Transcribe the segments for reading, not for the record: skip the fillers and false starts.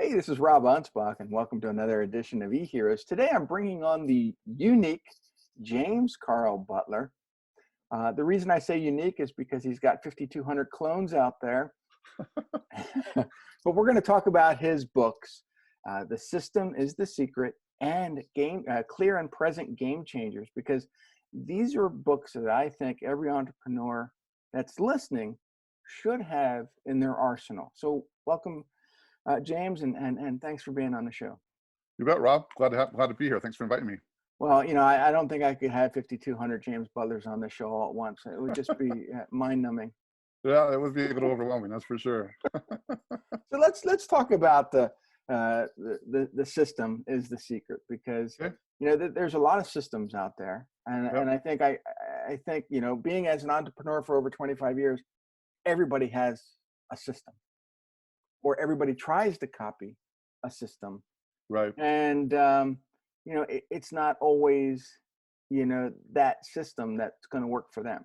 Hey, this is Rob Anspach, and welcome to another edition of eHeroes. Today, I'm bringing on the unique James Karl Butler. The reason I say unique is because he's got 5,200 clones out there. But we're going to talk about his books, The System is the Secret, and Clear and Present Game Changers, because these are books that I think every entrepreneur that's listening should have in their arsenal. So welcome, James, and thanks for being on the show. You bet, Rob. Glad to be here. Thanks for inviting me. Well, I don't think I could have 5,200 James Butlers on the show all at once. It would just be mind-numbing. Yeah, it would be a little overwhelming, that's for sure. So let's talk about the system is the secret, because Okay. There's a lot of systems out there, and Yep. and I think being as an entrepreneur for over 25 years, everybody has a system, or everybody tries to copy a system. Right. And, it's not always, that system that's going to work for them.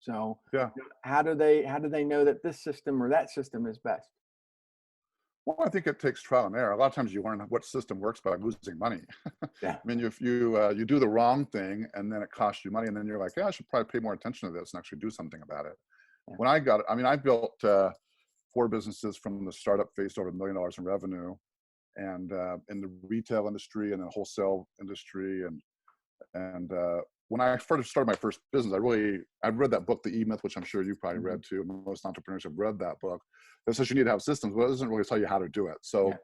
So Yeah. how do they know that this system or that system is best? Well, I think it takes trial and error. A lot of times you learn what system works by losing money. Yeah. I mean, if you do the wrong thing and then it costs you money, and then you're like, yeah, I should probably pay more attention to this and actually do something about it. Yeah. When I got it, I built 4 businesses from the startup phase to over $1 million in revenue, and in the retail industry and the wholesale industry. And when I first started my first business, I read that book, The E-Myth, which I'm sure you probably read too. Most entrepreneurs have read that book. It says you need to have systems, but it doesn't really tell you how to do it. So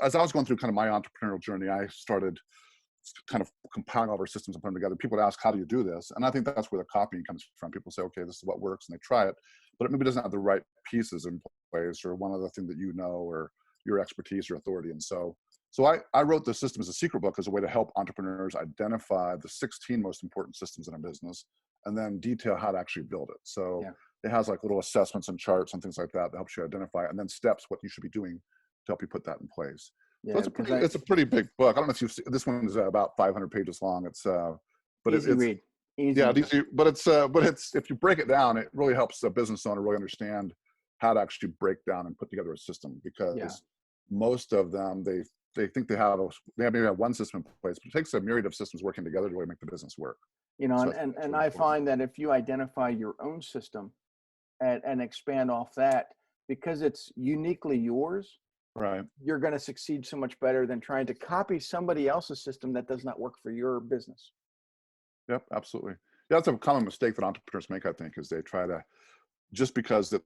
as I was going through kind of my entrepreneurial journey, I started kind of compiling all of our systems and putting them together. People would ask, how do you do this? And I think that's where the copying comes from. People say, okay, this is what works, and they try it, but it maybe doesn't have the right pieces in place, or one other thing that or your expertise or authority. And so I wrote The System is a Secret book as a way to help entrepreneurs identify the 16 most important systems in a business, and then detail how to actually build it. So it has like little assessments and charts and things like that that helps you identify, and then steps what you should be doing to help you put that in place. Yeah, so it's a pretty big book. I don't know if you've seen, this one is about 500 pages long. It's but easy read. Easy. Yeah, easy, but it's if you break it down, it really helps a business owner really understand how to actually break down and put together a system, because most of them, they think they maybe have one system in place, but it takes a myriad of systems working together to really make the business work. So and really I important. find that if you identify your own system and expand off that, because it's uniquely yours, Right. you're going to succeed so much better than trying to copy somebody else's system that does not work for your business. Yep, absolutely. Yeah, that's a common mistake that entrepreneurs make, I think, is they try to, just because the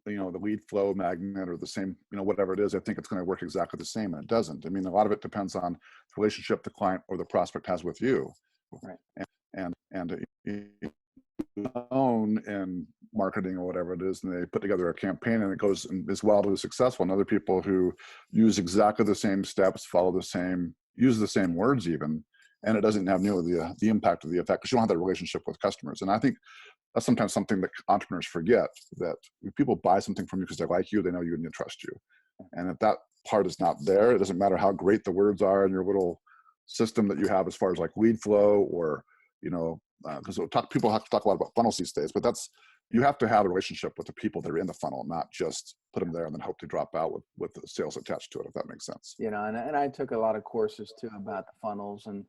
lead flow magnet or the same, whatever it is, I think it's going to work exactly the same, and it doesn't. I mean, a lot of it depends on the relationship the client or the prospect has with you. Right. And own and marketing or whatever it is, and they put together a campaign and it goes and is wildly successful. And other people who use exactly the same steps, use the same words even, and it doesn't have nearly the impact of the effect, because you don't have that relationship with customers. And I think that's sometimes something that entrepreneurs forget, that if people buy something from you because they like you, they know you and they trust you. And if that part is not there, it doesn't matter how great the words are in your little system that you have as far as like lead flow, or because people have to talk a lot about funnels these days, but you have to have a relationship with the people that are in the funnel, not just put them there and then hope to drop out with the sales attached to it, if that makes sense. And I took a lot of courses too about the funnels and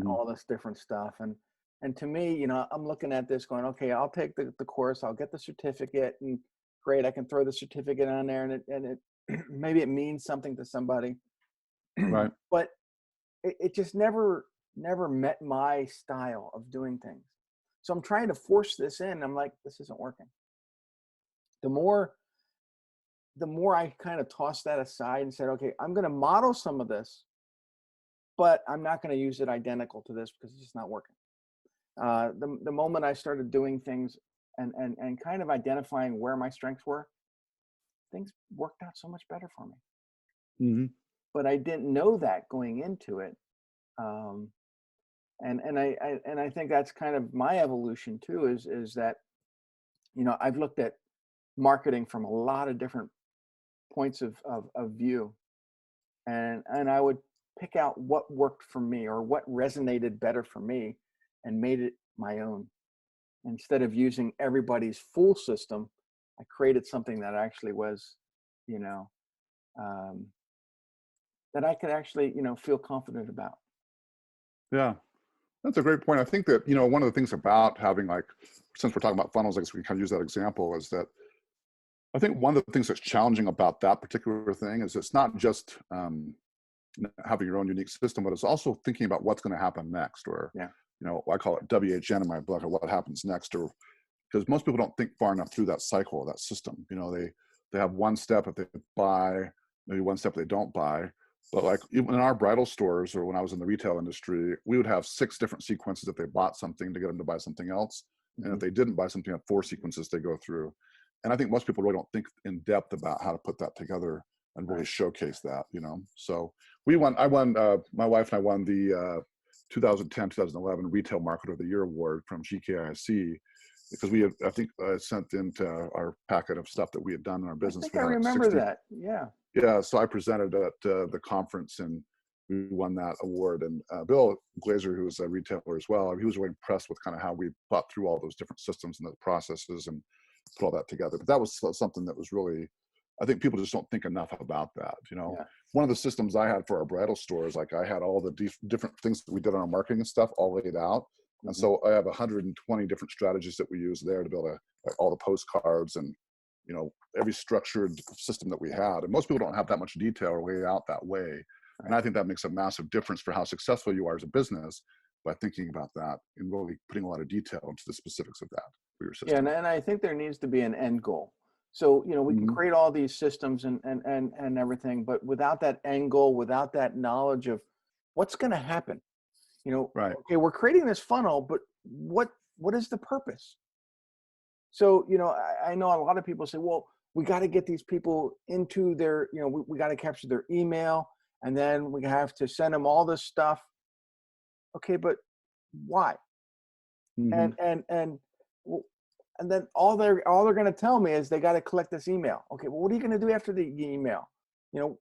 all this different stuff. And to me, I'm looking at this going, okay, I'll take the course, I'll get the certificate, and great, I can throw the certificate on there, and it maybe it means something to somebody. Right. But it just never met my style of doing things. So I'm trying to force this in. I'm like, this isn't working. The more I kind of tossed that aside and said, okay, I'm going to model some of this, but I'm not going to use it identical to this because it's just not working. The moment I started doing things and kind of identifying where my strengths were, things worked out so much better for me. Mm-hmm. But I didn't know that going into it. And I think that's kind of my evolution too, is that, I've looked at marketing from a lot of different points of view, and I would pick out what worked for me or what resonated better for me and made it my own. Instead of using everybody's full system, I created something that actually was you know, um, that I could actually, feel confident about. Yeah. That's a great point. I think that, one of the things about having, like, since we're talking about funnels, I guess we can kind of use that example, is that I think one of the things that's challenging about that particular thing is it's not just having your own unique system, but it's also thinking about what's going to happen next, or, Yeah. I call it WHN in my book, or what happens next, or because most people don't think far enough through that cycle, that system. They have one step if they buy, maybe one step they don't buy. But like even in our bridal stores, or when I was in the retail industry, we would have 6 different sequences if they bought something to get them to buy something else. And Hmm. if they didn't buy something, 4 sequences they go through. And I think most people really don't think in depth about how to put that together and really Right. showcase that. So my wife and I won the 2010-2011 Retail Marketer of the Year award from GKIC, because I think I sent into our packet of stuff that we had done in our I business. think We I had like remember 60. that. Yeah. Yeah, so I presented at the conference and we won that award. And Bill Glazer, who was a retailer as well, he was really impressed with kind of how we thought through all those different systems and the processes and put all that together. But that was something that was really, I think people just don't think enough about that. Yeah. One of the systems I had for our bridal stores, like I had all the different things that we did on our marketing and stuff all laid out. And Hmm. so I have 120 different strategies that we use there to build like all the postcards and every structured system that we had. And most people don't have that much detail laid out that way. And Right. I think that makes a massive difference for how successful you are as a business, by thinking about that and really putting a lot of detail into the specifics of that for your Yeah, and, system. and I think there needs to be an end goal. So, we can Hmm. create all these systems and everything, but without that end goal, without that knowledge of what's going to happen, Right. okay, we're creating this funnel, but what is the purpose? So, I know a lot of people say, well, we got to get these people into their, we got to capture their email, and then we have to send them all this stuff. Okay, but why? Hmm. And w- and then all they're going to tell me is they got to collect this email. Okay, well, what are you going to do after the email? You know,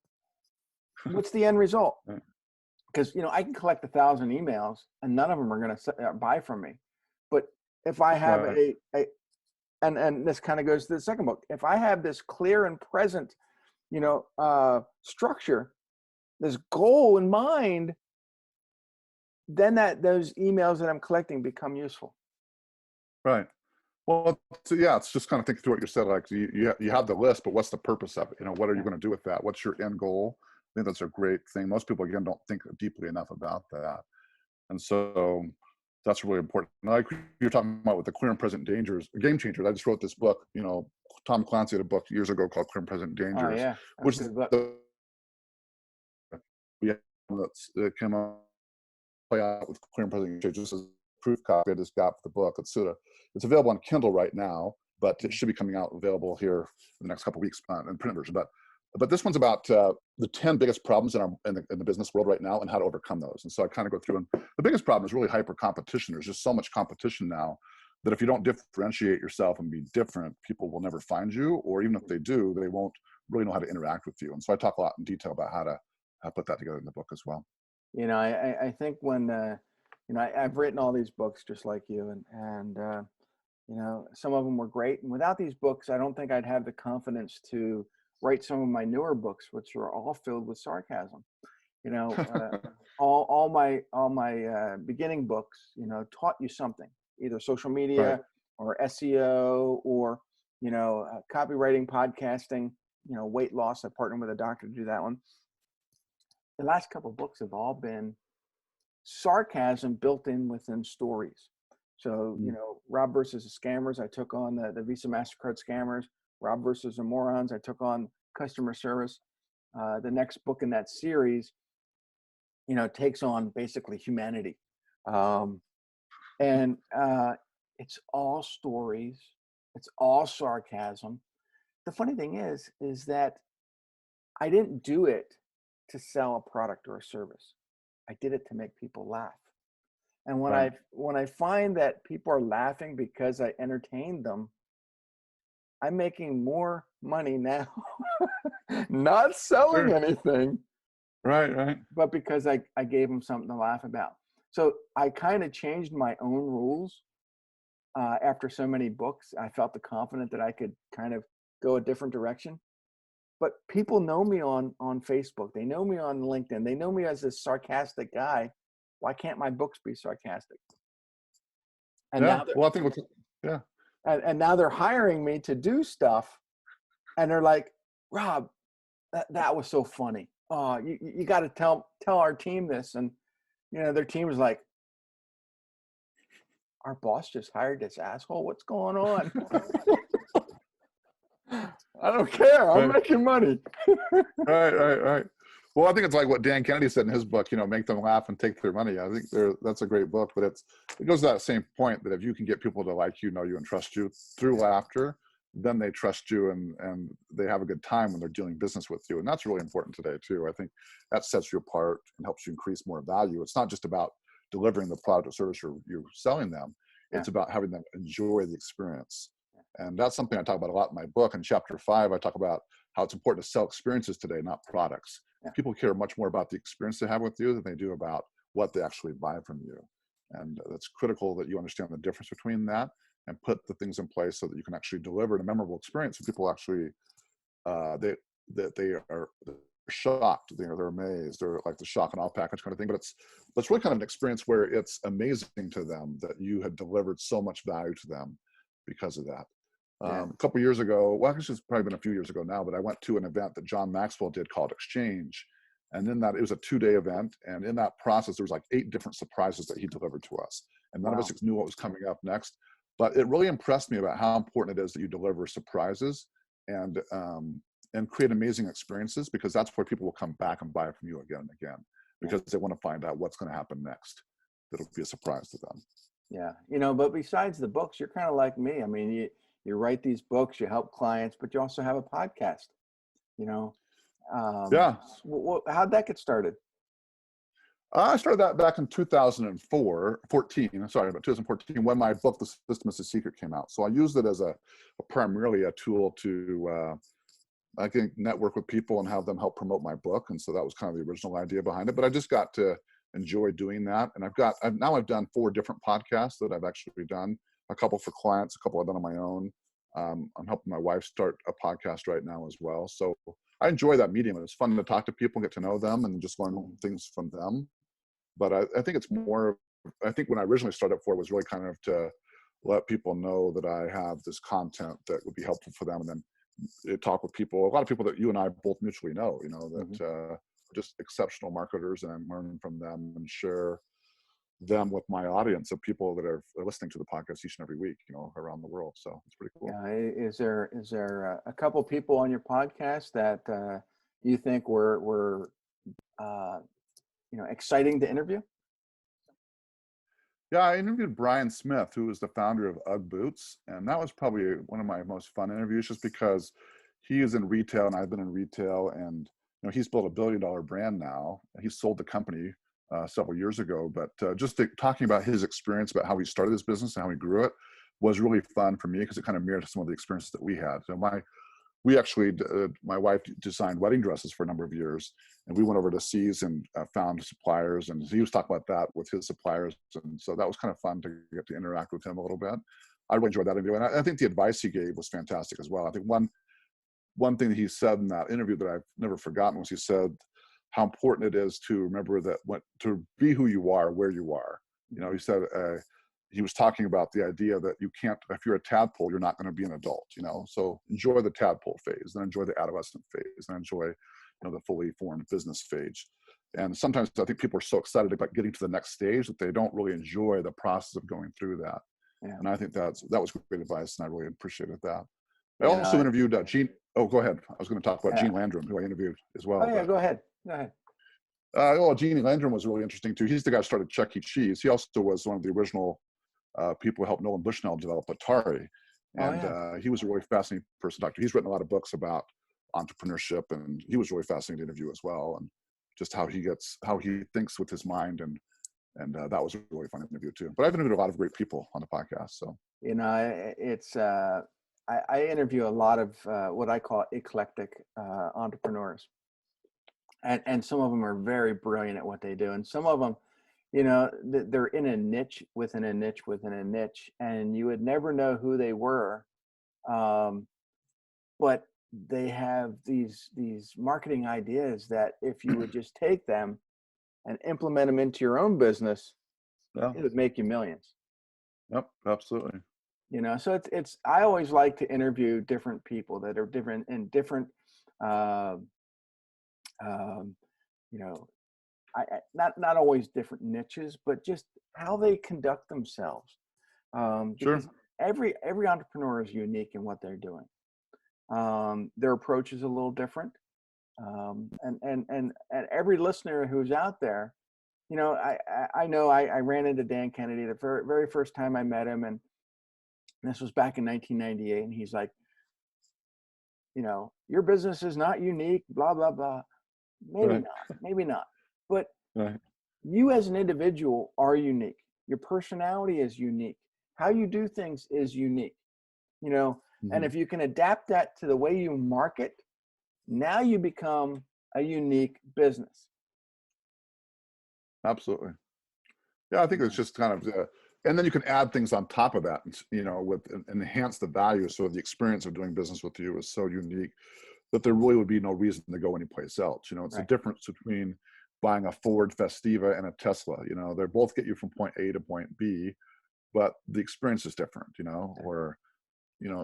what's the end result? Right. Because I can collect 1,000 emails and none of them are going to buy from me. But if I have Right. and this kind of goes to the second book, if I have this clear and present, structure, this goal in mind, then those emails that I'm collecting become useful. Right. Well, so yeah, it's just kind of thinking through what you said. Like you have the list, but what's the purpose of it? What are you Yeah. going to do with that? What's your end goal? I think that's a great thing. Most people, again, don't think deeply enough about that. And so that's really important. And like you're talking about with the clear and present dangers, game changers. I just wrote this book, Tom Clancy had a book years ago called Clear and Present Oh Dangers, yeah, that's which a is good book. the that came out play out with clear and present dangers. This is a proof copy I just got for the book. It's available on Kindle right now, but it should be coming out available here in the next couple of weeks in print version. But this one's about the 10 biggest problems in the business world right now and how to overcome those. And so I kind of go through, and the biggest problem is really hyper competition. There's just so much competition now that if you don't differentiate yourself and be different, people will never find you, or even if they do, they won't really know how to interact with you. And so I talk a lot in detail about how to put that together in the book as well. I think when I've written all these books just like you, and some of them were great. And without these books, I don't think I'd have the confidence to write some of my newer books, which are all filled with sarcasm. You know, all my beginning books, taught you something, either social Right. media or SEO or copywriting, podcasting. Weight loss. I partnered with a doctor to do that one. The last couple of books have all been sarcasm built in within stories. So, Mm. Rob versus the scammers, I took on the Visa MasterCard scammers. Rob versus the morons, I took on customer service. The next book in that series, takes on basically humanity. Um, and it's all stories, it's all sarcasm. The funny thing is that I didn't do it to sell a product or a service. I did it to make people laugh. And when Right. I find that people are laughing because I entertained them, I'm making more money now, not selling Sure. anything, Right. Right. but because I gave them something to laugh about. So I kind of changed my own rules after so many books. I felt the confident that I could kind of go a different direction. but people know me on Facebook. They know me on LinkedIn. They know me as this sarcastic guy. Why can't my books be sarcastic? And Yeah. now they're Well, I think yeah. and now they're hiring me to do stuff, and they're like, Rob, that was so funny. Oh, you got to tell our team this. And their team is like, our boss just hired this asshole. What's going on? I don't care. I'm Right. making money. Right. Well, I think it's like what Dan Kennedy said in his book, make them laugh and take their money. I think that's a great book, but it goes to that same point that if you can get people to like you, know you, and trust you through laughter, then they trust you and they have a good time when they're doing business with you. And that's really important today too. I think that sets you apart and helps you increase more value. It's not just about delivering the product or service you're selling them. Yeah. It's about having them enjoy the experience. And that's something I talk about a lot in my book. In chapter 5, I talk about how it's important to sell experiences today, not products. Yeah. People care much more about the experience they have with you than they do about what they actually buy from you. And it's critical that you understand the difference between that and put the things in place so that you can actually deliver a memorable experience. And people actually, they are shocked, they're amazed, they're like the shock and awe package kind of thing. But it's really kind of an experience where it's amazing to them that you have delivered so much value to them because of that. Yeah. A couple years ago, well, actually, it's probably been a few years ago now, but I went to an event that John Maxwell did called Exchange. And in that, it was a 2-day event. And in that process, there was like 8 different surprises that he delivered to us. And none of us knew what was coming up next. But it really impressed me about how important it is that you deliver surprises and create amazing experiences, because that's where people will come back and buy from you again and again, because they want to find out what's going to happen next. That'll be a surprise to them. Yeah. But besides the books, you're kind of like me. I mean, you write these books, you help clients, but you also have a podcast, Yeah. How'd that get started? I started that back in 2014, when my book, The System is the Secret, came out. So I used it as primarily a tool to, I think, network with people and have them help promote my book. And so that was kind of the original idea behind it. But I just got to enjoy doing that. And I've done 4 different podcasts that I've actually done, a couple for clients, a couple I've done on my own. I'm helping my wife start a podcast right now as well. So I enjoy that medium. It's fun to talk to people, get to know them, and just learn things from them. But I think it's more, I think when I originally started for it was really kind of to let people know that I have this content that would be helpful for them, and then talk with people, a lot of people that you and I both mutually know, that are just exceptional marketers, and learn from them and share them with my audience of people that are listening to the podcast each and every week, around the world. So it's pretty cool. Yeah. Is there a couple people on your podcast that you think were exciting to interview? Yeah, I interviewed Brian Smith, who is the founder of UGG Boots, and that was probably one of my most fun interviews, just because he is in retail and I've been in retail, and he's built $1 billion brand now. He sold the company several years ago, but just talking about his experience, about how he started his business and how he grew it, was really fun for me, because it kind of mirrored some of the experiences that we had. So my wife designed wedding dresses for a number of years, and we went over to Seas and found suppliers, and he was talking about that with his suppliers. And so that was kind of fun to get to interact with him a little bit. I really enjoyed that interview. And I think the advice he gave was fantastic as well. I think one thing that he said in that interview that I've never forgotten was he said how important it is to remember that to be who you are, where you are. He said, he was talking about the idea that you can't, if you're a tadpole, you're not going to be an adult, so enjoy the tadpole phase, then enjoy the adolescent phase, then enjoy, the fully formed business phase. And sometimes I think people are so excited about getting to the next stage that they don't really enjoy the process of going through that. Yeah. And I think that was great advice, and I really appreciated that. I also interviewed Gene. Oh, go ahead. I was going to talk about Gene Landrum, who I interviewed as well. Oh, yeah, go ahead. Gene Landrum was really interesting too. He's the guy who started Chuck E. Cheese. He also was one of the original people who helped Nolan Bushnell develop Atari. And he was a really fascinating person to talk to. He's written a lot of books about entrepreneurship, and he was really fascinating to interview as well, and just how he thinks with his mind, and that was a really fun interview too. But I've interviewed a lot of great people on the podcast. So it's I interview a lot of what I call eclectic entrepreneurs, and some of them are very brilliant at what they do, and some of them, they're in a niche within a niche within a niche, and you would never know who they were, but they have these marketing ideas that if you would just take them and implement them into your own business, Yeah. it would make you millions. Yep. Absolutely. So it's I always like to interview different people that are different in different uh, um, you know not always different niches, but just how they conduct themselves, Sure. because every entrepreneur is unique in what they're doing. Their approach is a little different, and every listener who's out there, I know I ran into Dan Kennedy the very first time I met him, and this was back in 1998, and he's like, your business is not unique, blah blah blah. Right. Maybe not, but Right. you as an individual are unique. Your personality is unique. How you do things is unique, and Hmm. if you can adapt that to the way you market, now you become a unique business. Absolutely. Yeah, I think it's Yeah. just kind of, and then you can add things on top of that, and enhance the value. So the experience of doing business with you is so unique that there really would be no reason to go anyplace else. It's the Right. difference between buying a Ford Festiva and a Tesla. They both get you from point A to point B, but the experience is different. Or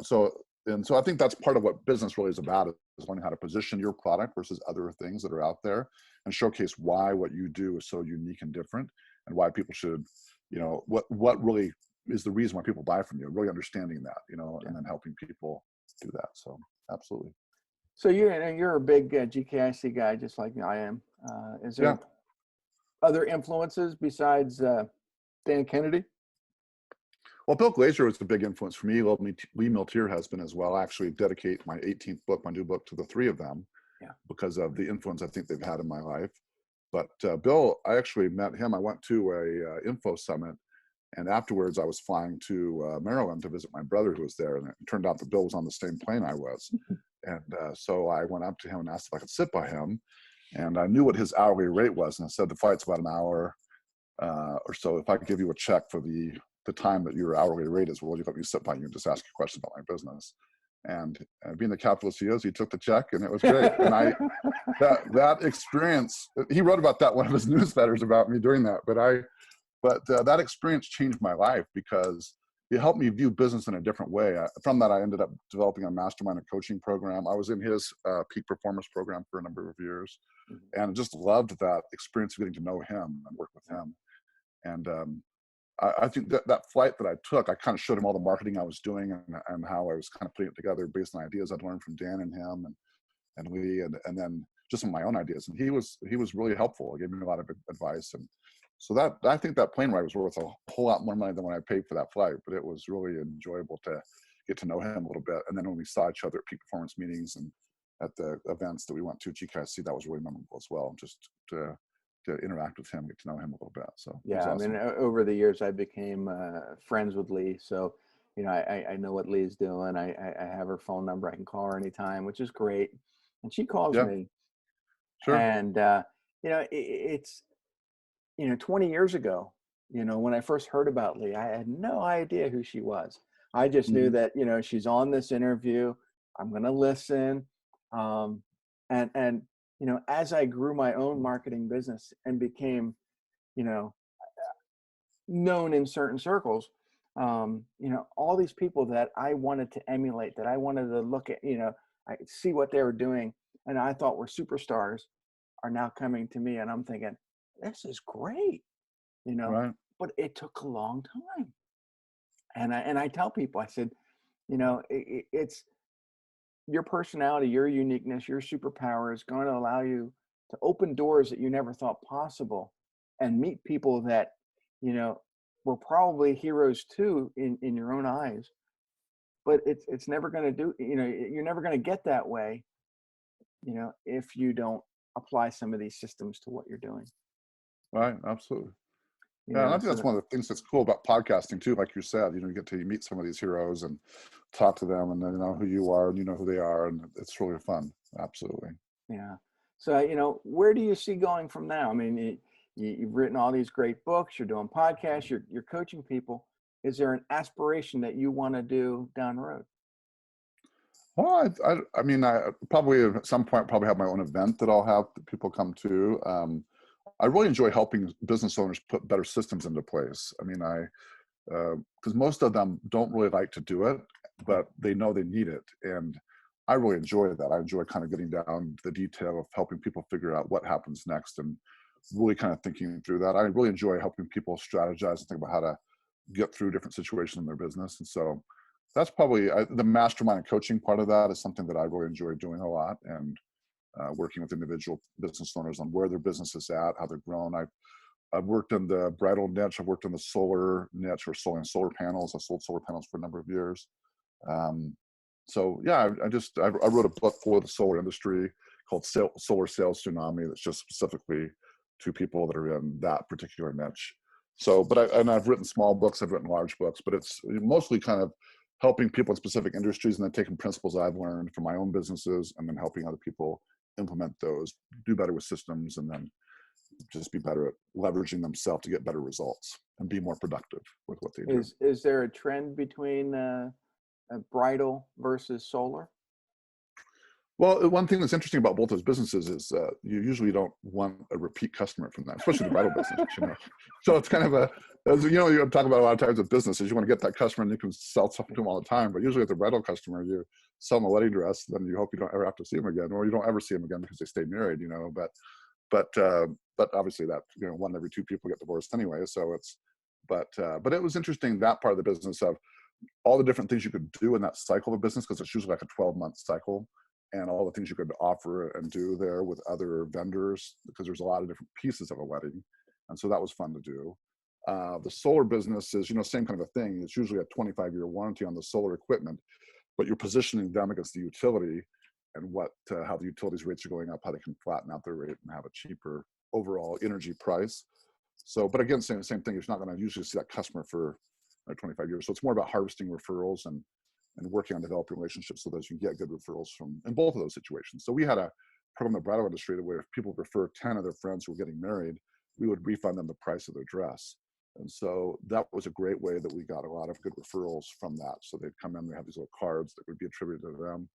so, and so I think that's part of what business really is about, is learning how to position your product versus other things that are out there, and showcase why what you do is so unique and different, and why people should, what really is the reason why people buy from you, really understanding that, Yeah. and then helping people do that. So absolutely. So you're a big GKIC guy, just like I am. Is Yeah. there other influences besides Dan Kennedy? Well, Bill Glazer was a big influence for me. Well, Lee Miltier has been as well. I actually dedicate my 18th book, my new book, to the three of them, Yeah. because of the influence I think they've had in my life. But Bill, I actually met him. I went to a info summit, and afterwards I was flying to Maryland to visit my brother who was there, and it turned out that Bill was on the same plane I was. And so I went up to him and asked if I could sit by him, and I knew what his hourly rate was, and I said the flight's about an hour or so. If I could give you a check for the time that your hourly rate is, will you let me sit by you and just ask you questions about my business? And being the capitalist he is, he took the check, and it was great. And that experience, he wrote about that one of his newsletters about me doing that. But that experience changed my life, because it helped me view business in a different way. From that, I ended up developing a mastermind and coaching program. I was in his peak performance program for a number of years, and just loved that experience of getting to know him and work with him. And I think that flight that I took, I kind of showed him all the marketing I was doing, and how I was kind of putting it together based on ideas I'd learned from Dan and him and Lee, and then just some of my own ideas. And he was really helpful. He gave me a lot of advice. And so that, I think that plane ride was worth a whole lot more money than when I paid for that flight, but it was really enjoyable to get to know him a little bit. And then when we saw each other at peak performance meetings and at the events that we went to, GKIC, that was really memorable as well, just to interact with him, get to know him a little bit. So it was Yeah, I awesome. mean, over the years, I became friends with Lee. So, I know what Lee's doing. I have her phone number. I can call her anytime, which is great. And she calls Yeah, me. sure. And, it's, 20 years ago, when I first heard about Lee, I had no idea who she was. I just knew Hmm. that, she's on this interview. I'm going to listen. Um, and, as I grew my own marketing business and became, you know, known in certain circles, all these people that I wanted to emulate, that I wanted to look at, I see what they were doing, and I thought were superstars, are now coming to me, and I'm thinking, this is great, you know, Right. but it took a long time. And I tell people, I said, it's your personality, your uniqueness, your superpower is going to allow you to open doors that you never thought possible, and meet people that, you know, were probably heroes too in your own eyes. But it's never going to do, you're never going to get that way, if you don't apply some of these systems to what you're doing. Right. Absolutely. Yeah, and I think that's So one of the things that's cool about podcasting too. Like you said, you get to meet some of these heroes and talk to them, and then you know who you are and you know who they are, and it's really fun. Absolutely. yeah. So, where do you see going from now? I mean, you've written all these great books, you're doing podcasts, you're coaching people. Is there an aspiration that you want to do down the road? Well, I mean, I probably at some point probably have my own event that I'll have that people come to. I really enjoy helping business owners put better systems into place. I mean, because most of them don't really like to do it, but they know they need it. And I really enjoy that. I enjoy kind of getting down to the detail of helping people figure out what happens next and really kind of thinking through that. I really enjoy helping people strategize and think about how to get through different situations in their business. And so that's probably the mastermind and coaching part of that is something that I really enjoy doing a lot, and working with individual business owners on where their business is at, how they're grown. I've worked in the bridal niche. I've worked in the solar niche or selling solar panels. I sold solar panels for a number of years. Um, so yeah, I wrote a book for the solar industry called Solar Sales Tsunami. That's just specifically to people that are in that particular niche. So, and I've written small books. I've written large books, but it's mostly kind of helping people in specific industries and then taking principles I've learned from my own businesses and then helping other people implement those, do better with systems, and then just be better at leveraging themselves to get better results and be more productive with what they do. Is there a trend between bridal versus solar? Well, one thing that's interesting about both those businesses is you usually don't want a repeat customer from that, especially the bridal business, you know. So it's kind of as you know, you talk about a lot of times with businesses, you want to get that customer and you can sell something to them all the time. But usually with the bridal customer, you sell them a wedding dress, then you hope you don't ever have to see them again, or you don't ever see them again because they stay married, you know. But obviously that, you know, 1 every 2 people get divorced anyway. So but it was interesting, that part of the business of all the different things you could do in that cycle of business, because it's usually like a 12-month cycle, and all the things you could offer and do there with other vendors, because there's a lot of different pieces of a wedding. And so that was fun to do. The solar business is, you know, same kind of a thing. It's usually a 25-year warranty on the solar equipment, but you're positioning them against the utility and how the utilities rates are going up, how they can flatten out their rate and have a cheaper overall energy price. So, but again, same thing. You're not going to usually see that customer for 25 years. So it's more about harvesting referrals and working on developing relationships so that you get good referrals from in both of those situations. So we had a program in the bridal industry where if people refer 10 of their friends who were getting married, we would refund them the price of their dress. And so that was a great way that we got a lot of good referrals from that. So they'd come in, they have these little cards that would be attributed to them.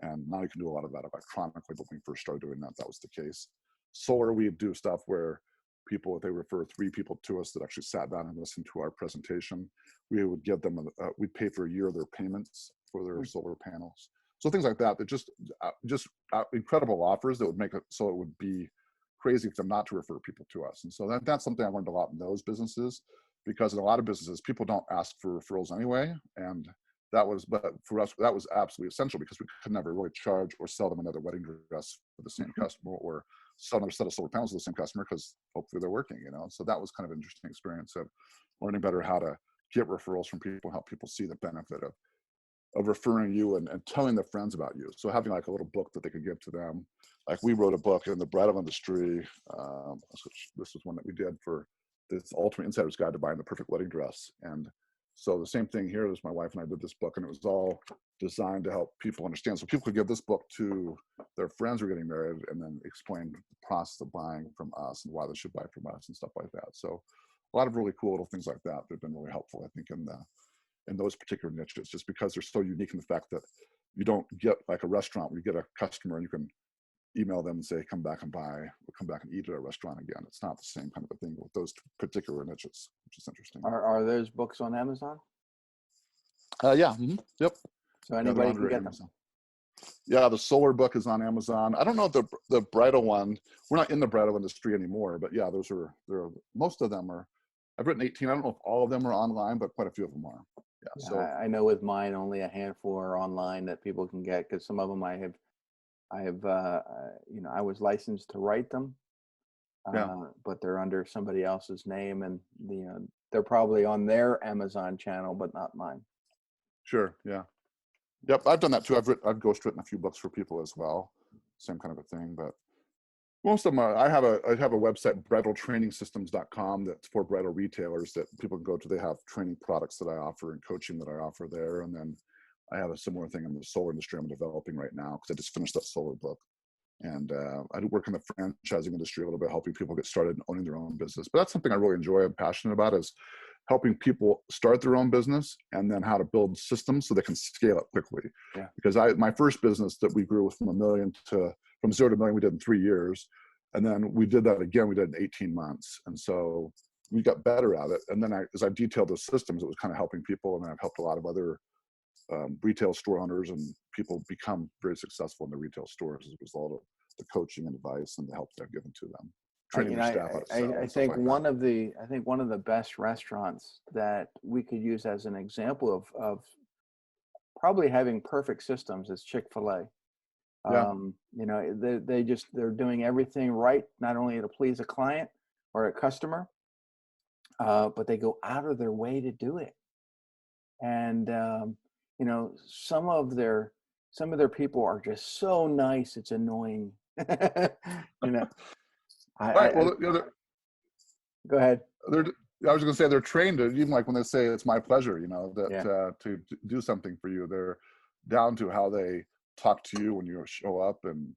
And now you can do a lot of that electronically, but when we first started doing that, that was the case. Solar, we do stuff where people, if they refer 3 people to us that actually sat down and listened to our presentation, we would give them, we'd pay for a year of their payments for their solar panels. So things like that, that just incredible offers that would make it so it would be crazy for them not to refer people to us. And so that's something I learned a lot in those businesses, because in a lot of businesses, people don't ask for referrals anyway. And but for us, that was absolutely essential, because we could never really charge or sell them another wedding dress for the same customer, or sell another set of solar panels to the same customer, because hopefully they're working, you know. So that was kind of an interesting experience of learning better how to get referrals from people, help people see the benefit of referring you and telling their friends about you. So having like a little book that they could give to them. Like we wrote a book in the bridal industry. This was one that we did for this Ultimate Insider's Guide to Buying the Perfect Wedding Dress. And so the same thing here is my wife and I did this book, and it was all designed to help people understand. So people could give this book to their friends who are getting married and then explain the process of buying from us and why they should buy from us and stuff like that. So a lot of really cool little things like that that have been really helpful, I think, in those particular niches, just because they're so unique in the fact that you don't get like a restaurant where you get a customer and you can email them and say, come back and buy, or come back and eat at a restaurant again. It's not the same kind of a thing with those particular niches, which is interesting. Are those books on Amazon? Yeah. Yep. So anybody can get them. Yeah, the solar book is on Amazon. I don't know if the bridal one, we're not in the bridal industry anymore, but yeah, most of them are, I've written 18. I don't know if all of them are online, but quite a few of them are. Yeah. So I know with mine, only a handful are online that people can get, because some of them I have, you know, I was licensed to write them, but they're under somebody else's name, and they're probably on their Amazon channel, but not mine. Sure. Yeah. Yep. I've done that too. I've ghostwritten a few books for people as well. Same kind of a thing, but most of them are, I have a website, bridaltrainingsystems.com, that's for bridal retailers that people can go to. They have training products that I offer and coaching that I offer there. And then I have a similar thing in the solar industry I'm developing right now, because I just finished that solar book. And I do work in the franchising industry a little bit, helping people get started and owning their own business. But that's something I really enjoy and passionate about, is helping people start their own business and then how to build systems so they can scale it quickly. Yeah. Because my first business that we grew from from 0 to 1 million, we did in 3 years. And then we did that again, we did in 18 months. And so we got better at it. And then as I detailed those systems, it was kind of helping people. And I've helped a lot of other retail store owners and people become very successful in the retail stores as a result of the coaching and advice and the help that I've given to them, training their staff how to sell. I think one of the best restaurants that we could use as an example of probably having perfect systems is Chick-fil-A. Yeah. You know, they're doing everything right, not only to please a client or a customer, but they go out of their way to do it. And you know, some of their people are just so nice, it's annoying. You know, Right. Well, go ahead. I was going to say they're trained to, even like when they say it's my pleasure, you know, that Yeah. to do something for you, they're down to how they talk to you when you show up, and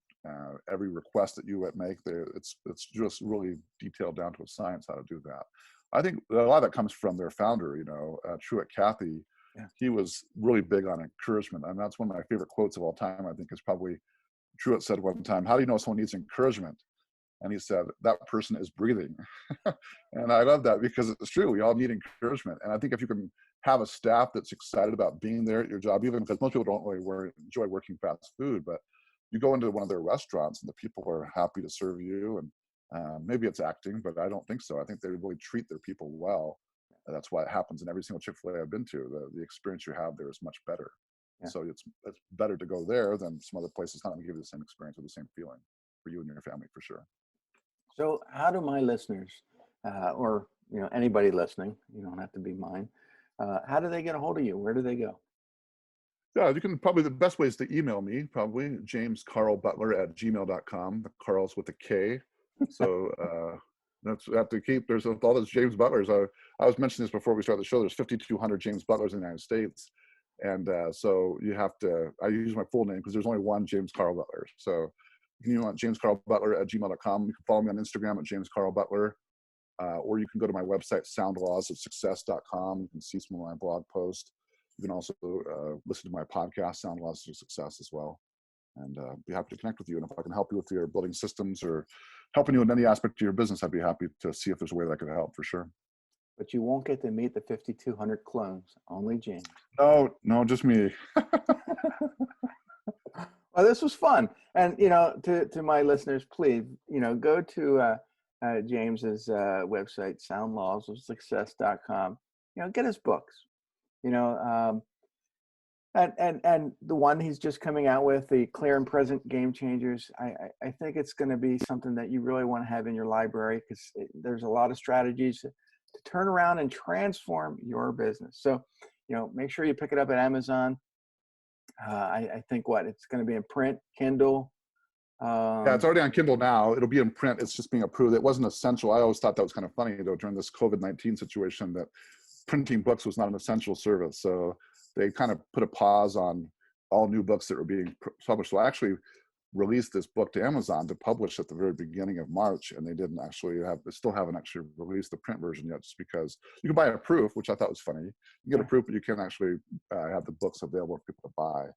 every request that you make, it's just really detailed down to a science how to do that. I think a lot of that comes from their founder, you know, Truett Cathy. Yeah. He was really big on encouragement, and that's one of my favorite quotes of all time. I think is probably Truett said one time, "How do you know someone needs encouragement?" And he said, "That person is breathing." And I love that because it's true. We all need encouragement. And I think if you can have a staff that's excited about being there at your job, even because most people don't really enjoy working fast food, but you go into one of their restaurants and the people are happy to serve you. And maybe it's acting, but I don't think so. I think they really treat their people well. And that's why it happens in every single Chick-fil-A I've been to. The experience you have there is much better. Yeah. So it's better to go there than some other places. Not going to give you the same experience or the same feeling for you and your family, for sure. So how do my listeners, or you know, anybody listening, you don't have to be mine, how do they get a hold of you? Where do they go? Yeah, you can probably, the best way is to email me, probably jameskarlbutler@gmail.com. The Carl's with a K. So that's, I have to keep, there's all those James Butlers. I was mentioning this before we started the show, there's 5,200 James Butlers in the United States. And so you have to, I use my full name because there's only one James Karl Butler. So you want jameskarlbutler@gmail.com. You can follow me on Instagram at James Karl Butler, or you can go to my website, soundlawsofsuccess.com. You can see some of my blog posts. You can also listen to my podcast, Sound Laws of Success, as well. And be happy to connect with you. And if I can help you with your building systems or helping you in any aspect of your business, I'd be happy to see if there's a way that I could help, for sure. But you won't get to meet the 5,200 clones, only James. No, just me. Well, this was fun. And, you know, to my listeners, please, you know, go to James's website, soundlawsofsuccess.com. You know, get his books, you know, and the one he's just coming out with, the Clear and Present Game Changers. I think it's going to be something that you really want to have in your library, because there's a lot of strategies to turn around and transform your business. So, you know, make sure you pick it up at Amazon. I think it's going to be in print, Kindle. Yeah, it's already on Kindle now. It'll be in print. It's just being approved. It wasn't essential. I always thought that was kind of funny, though, during this COVID-19 situation, that printing books was not an essential service. So they kind of put a pause on all new books that were being published. So I actually released this book to Amazon to publish at the very beginning of March, and they still haven't actually released the print version yet, just because you can buy a proof, which I thought was funny. You get a proof, but you can't actually have the books available for people to buy.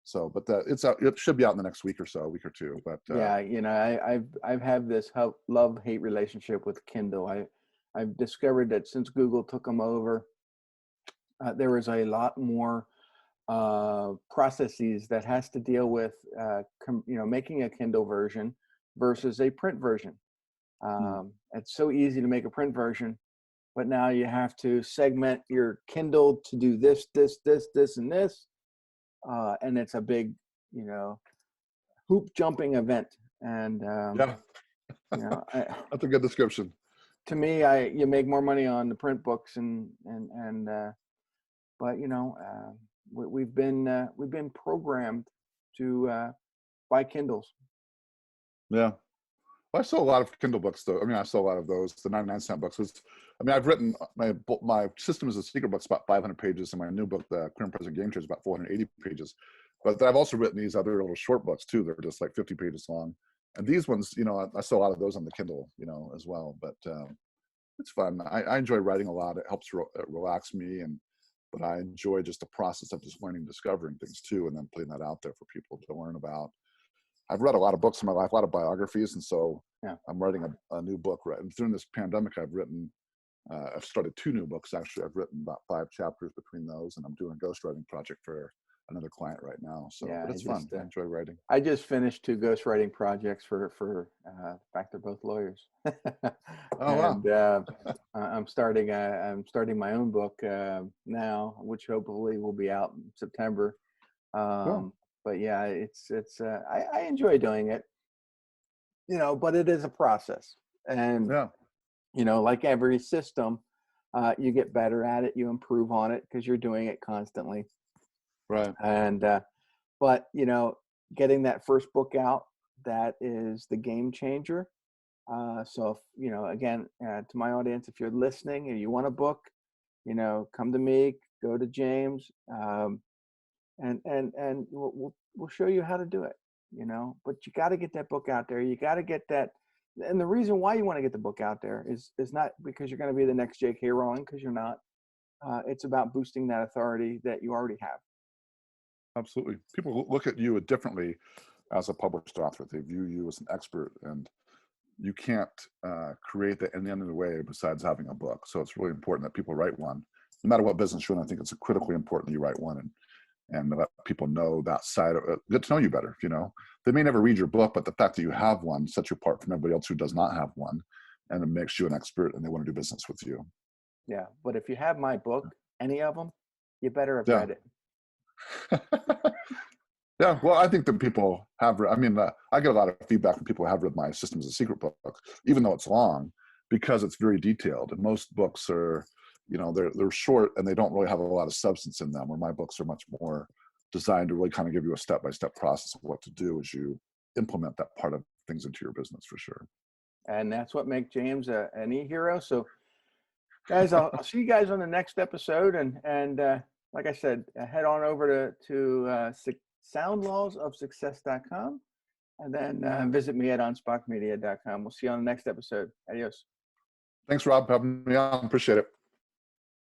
So, but it should be out in the next week or so, a week or two. But yeah, you know, I've had this love-hate relationship with Kindle. I've discovered that since Google took them over, there is a lot more processes that has to deal with, you know, making a Kindle version versus a print version. It's so easy to make a print version, but now you have to segment your Kindle to do this, and this. And it's a big, you know, hoop jumping event. And, yeah, you know, that's a good description. To me, you make more money on the print books but you know, we've been programmed to buy Kindles. Yeah. Well, I saw a lot of Kindle books, though. I mean, I saw a lot of those. The 99-cent books I've written my System is a Secret book's about 500 pages, and my new book, the Clear and Present Game Changers, is about 480 pages. But I've also written these other little short books too. They're just like 50 pages long. And these ones, you know, I saw a lot of those on the Kindle, you know, as well. But It's fun. I enjoy writing a lot. It helps relax me, but I enjoy just the process of just learning, discovering things too, and then putting that out there for people to learn about. I've read a lot of books in my life, a lot of biographies, and so Yeah. I'm writing a new book. Right, and during this pandemic, I've started 2 new books actually. I've written about 5 chapters between those, and I'm doing a ghostwriting project for another client right now. So, Yeah. but it's fun. I enjoy writing. I just finished 2 ghostwriting projects in fact, they're both lawyers. Oh wow, And I'm starting my own book now, which hopefully will be out in September. cool. But yeah, I enjoy doing it, but it is a process. And, Yeah, like every system, you get better at it, you improve on it because you're doing it constantly. right. And, but, getting that first book out, that is the game changer. So, if, again, to my audience, if you're listening and you want a book, come to me, go to James, and we'll show you how to do it, but you got to get that book out there. You got to get that. And the reason why you want to get the book out there is not because you're going to be the next J.K. Rowling, because you're not. It's about boosting that authority that you already have. Absolutely. People look at you differently as a published author. They view you as an expert, and you can't create that in any other way besides having a book. So it's really important that people write one. No matter what business you're in, I think it's critically important that you write one and let people know that side of it, get to know you better. They may never read your book, but the fact that you have one sets you apart from everybody else who does not have one, and it makes you an expert, and they want to do business with you. Yeah, but if you have my book, any of them, you better have Yeah. read it. Yeah, well, I think that people have. I mean, I get a lot of feedback from people who have read my Systems of Secret book, even though it's long, because it's very detailed. And most books are, they're short and they don't really have a lot of substance in them. Where my books are much more designed to really kind of give you a step-by-step process of what to do as you implement that part of things into your business, for sure. And that's what makes James an e-hero. So, guys, I'll see you guys on the next episode. And like I said, head on over to soundlawsofsuccess.com, and then visit me at anspachmedia.com. We'll see you on the next episode. Adios. Thanks, Rob, for having me on. Appreciate it.